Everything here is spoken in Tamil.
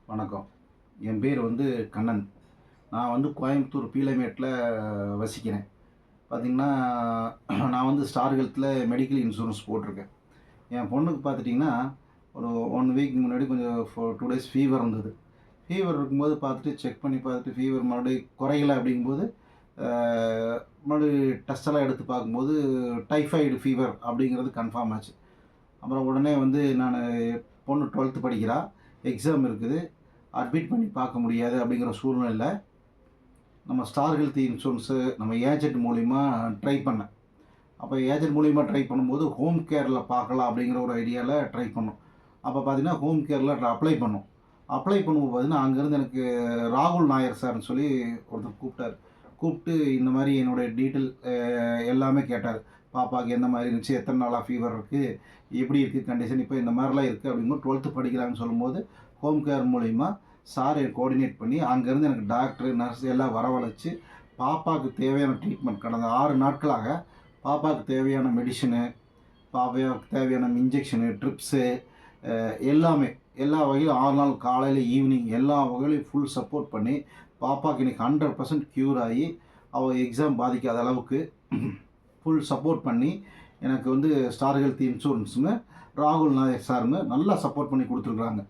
வணக்கம். என் பேர் கண்ணன். நான் கோயம்புத்தூர் பீளமேட்டில் வசிக்கிறேன். பார்த்தீங்கன்னா, நான் ஸ்டார் ஹெல்த்தில் மெடிக்கல் இன்சூரன்ஸ் போட்டிருக்கேன். என் பொண்ணுக்கு பார்த்துட்டிங்கன்னா, ஒரு 1 வீக் முன்னாடி கொஞ்சம் 2 டேஸ் ஃபீவர் இருந்தது. ஃபீவர் இருக்கும்போது பார்த்துட்டு செக் பண்ணி பார்த்துட்டு ஃபீவர் மறுபடியும் குறையல அப்படிங்கும்போது, அ மறுபடியும் டெஸ்ட்டெல்லாம் எடுத்து பார்க்கும்போது டைஃபாய்டு ஃபீவர் அப்படிங்கிறது கன்ஃபார்ம் ஆச்சு. அப்புறம் உடனே நானு பொண்ணு 12த் படிக்கிறா. எக்ஸாம் இருக்குது. அட்மிட் பண்ணி பார்க்க முடியாது அப்படிங்கிற சூழ்நிலையில, நம்ம ஸ்டார் ஹெல்த் இன்சூரன்ஸு நம்ம ஏஜென்ட் மூலியமா ட்ரை பண்ணேன். அப்போ ஏஜென்ட் மூலியமா ட்ரை பண்ணும்போது, ஹோம் கேர்ல பார்க்கலாம் அப்படிங்கிற ஒரு ஐடியால ட்ரை பண்ணோம். அப்போ பார்த்தீங்கன்னா, ஹோம் கேர்ல அப்ளை பண்ணோம். அப்ளை பண்ணும்போது பார்த்தீங்கன்னா, அங்கேருந்து எனக்கு ராகுல் நாயர் சார்ன்னு சொல்லி ஒருத்தர் கூப்பிட்டாரு. கூப்பிட்டு இந்த மாரி என்னுடைய டீட்டெயில் எல்லாமே கேட்டாரு. பாப்பாவுக்கு எந்த மாரி இருந்துச்சு? எத்தனை நாளா ஃபீவர் இருக்கு? எப்படி இருக்கு கண்டிஷன்? இப்போ இந்த மாரிலாம் இருக்கு அப்படிங்கும்போது 12த் படிக்கிறாங்கன்னு சொல்லும்போது, ஹோம் கேர் மூலியமா சார் கோஆர்டினேட் பண்ணி, அங்கேருந்து எனக்கு டாக்டரு, நர்ஸ் எல்லாம் வரவழைச்சு, பாப்பாவுக்கு தேவையான ட்ரீட்மெண்ட் கடந்த 6 நாட்களாக பாப்பாவுக்கு தேவையான மெடிஷனு, பாப்பாவுக்கு தேவையான இன்ஜெக்ஷனு, ட்ரிப்ஸு எல்லாமே எல்லா வகையிலும் 6 நாள் காலையில், ஈவினிங் எல்லா வகையிலும் ஃபுல் சப்போர்ட் பண்ணி, பாப்பாவுக்கு இன்னைக்கு 100% க்யூர் ஆகி, அவள் எக்ஸாம் பாதிக்காத அளவுக்கு ஃபுல் சப்போர்ட் பண்ணி, எனக்கு ஸ்டார் ஹெல்த் இன்சூரன்ஸுமே, ராகுல் நாயர் சாருமே நல்லா சப்போர்ட் பண்ணி குடுத்துருக்காங்க.